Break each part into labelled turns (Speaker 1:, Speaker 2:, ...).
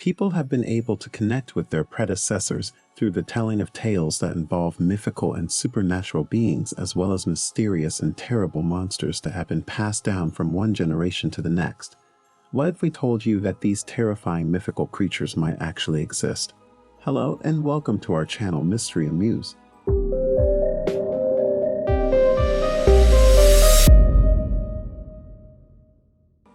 Speaker 1: People have been able to connect with their predecessors through the telling of tales that involve mythical and supernatural beings, as well as mysterious and terrible monsters that have been passed down from one generation to the next. What if we told you that these terrifying mythical creatures might actually exist? Hello and welcome to our channel Mystery Amuse.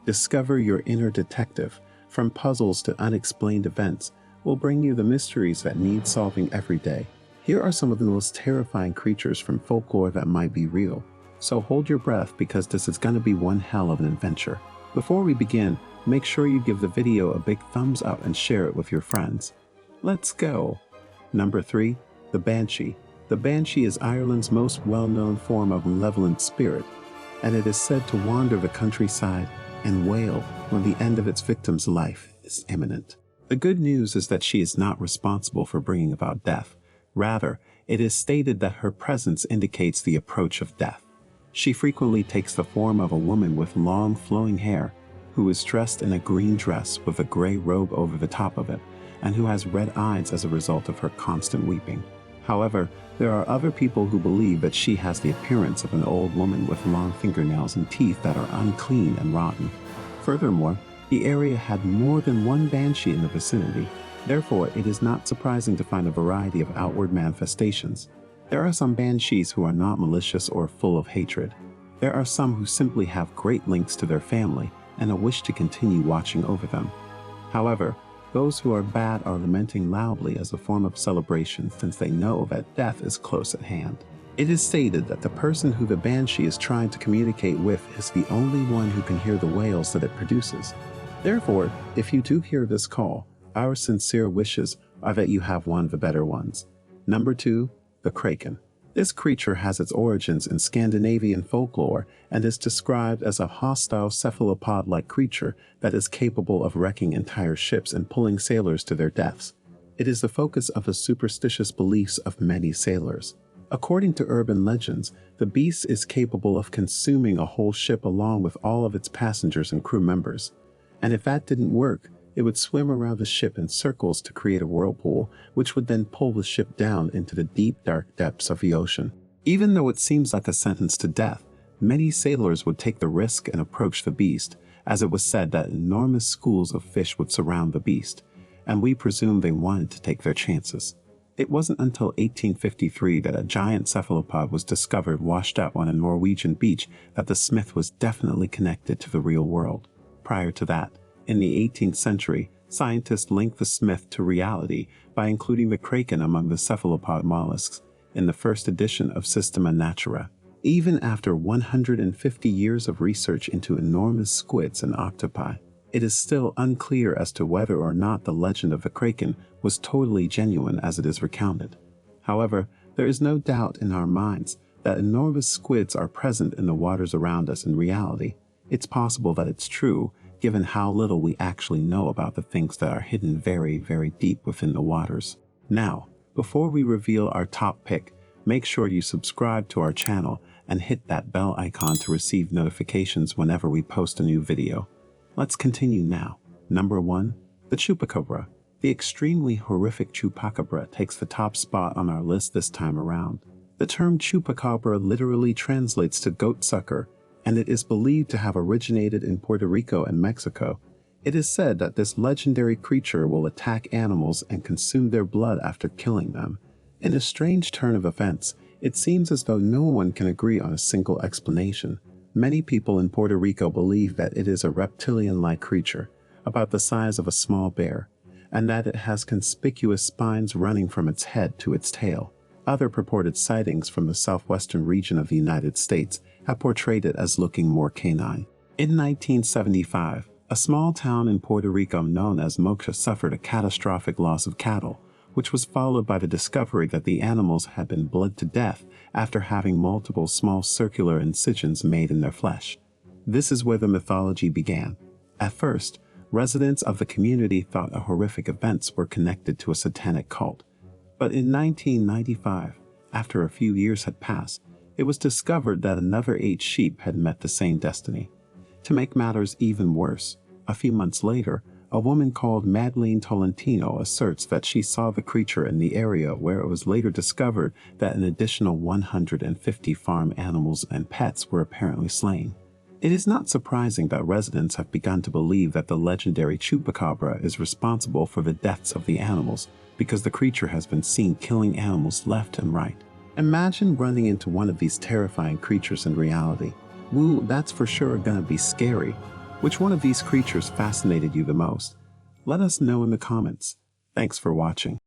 Speaker 1: Discover your inner detective. From puzzles to unexplained events, will bring you the mysteries that need solving every day. Here are some of the most terrifying creatures from folklore that might be real. So hold your breath because this is going to be one hell of an adventure. Before we begin, make sure you give the video a big thumbs up and share it with your friends. Let's go! Number 3. The Banshee. The Banshee is Ireland's most well-known form of malevolent spirit, and it is said to wander the countryside and wail when the end of its victim's life is imminent. The good news is that she is not responsible for bringing about death. Rather, it is stated that her presence indicates the approach of death. She frequently takes the form of a woman with long flowing hair, who is dressed in a green dress with a gray robe over the top of it, and who has red eyes as a result of her constant weeping. However, there are other people who believe that she has the appearance of an old woman with long fingernails and teeth that are unclean and rotten. Furthermore, the area had more than one banshee in the vicinity. Therefore, it is not surprising to find a variety of outward manifestations. There are some banshees who are not malicious or full of hatred. There are some who simply have great links to their family and a wish to continue watching over them. However, those who are bad are lamenting loudly as a form of celebration since they know that death is close at hand. It is stated that the person who the Banshee is trying to communicate with is the only one who can hear the wails that it produces. Therefore, if you do hear this call, our sincere wishes are that you have one of the better ones. Number 2. The Kraken. This creature has its origins in Scandinavian folklore and is described as a hostile cephalopod-like creature that is capable of wrecking entire ships and pulling sailors to their deaths. It is the focus of the superstitious beliefs of many sailors. According to urban legends, the beast is capable of consuming a whole ship along with all of its passengers and crew members. And if that didn't work, it would swim around the ship in circles to create a whirlpool, which would then pull the ship down into the deep, dark depths of the ocean. Even though it seems like a sentence to death, many sailors would take the risk and approach the beast, as it was said that enormous schools of fish would surround the beast, and we presume they wanted to take their chances. It wasn't until 1853 that a giant cephalopod was discovered washed up on a Norwegian beach that the Smith was definitely connected to the real world. Prior to that, in the 18th century, scientists linked the Smith to reality by including the Kraken among the cephalopod mollusks in the first edition of Systema Naturae. Even after 150 years of research into enormous squids and octopi, it is still unclear as to whether or not the legend of the Kraken was totally genuine as it is recounted. However, there is no doubt in our minds that enormous squids are present in the waters around us in reality. It's possible that it's true, given how little we actually know about the things that are hidden very, very deep within the waters. Now, before we reveal our top pick, make sure you subscribe to our channel and hit that bell icon to receive notifications whenever we post a new video. Let's continue now. Number 1. The Chupacabra. The extremely horrific Chupacabra takes the top spot on our list this time around. The term Chupacabra literally translates to goat sucker, and it is believed to have originated in Puerto Rico and Mexico. It is said that this legendary creature will attack animals and consume their blood after killing them. In a strange turn of events, it seems as though no one can agree on a single explanation. Many people in Puerto Rico believe that it is a reptilian-like creature, about the size of a small bear, and that it has conspicuous spines running from its head to its tail. Other purported sightings from the southwestern region of the United States have portrayed it as looking more canine. In 1975, a small town in Puerto Rico known as Mocha suffered a catastrophic loss of cattle, which was followed by the discovery that the animals had been bled to death after having multiple small circular incisions made in their flesh. This is where the mythology began. At first, residents of the community thought the horrific events were connected to a satanic cult. But in 1995, after a few years had passed, it was discovered that another 8 sheep had met the same destiny. To make matters even worse, a few months later, A woman called Madeline Tolentino asserts that she saw the creature in the area where it was later discovered that an additional 150 farm animals and pets were apparently slain. It is not surprising that residents have begun to believe that the legendary Chupacabra is responsible for the deaths of the animals, because the creature has been seen killing animals left and right. Imagine running into one of these terrifying creatures in reality. Woo, that's for sure gonna be scary. Which one of these creatures fascinated you the most? Let us know in the comments. Thanks for watching.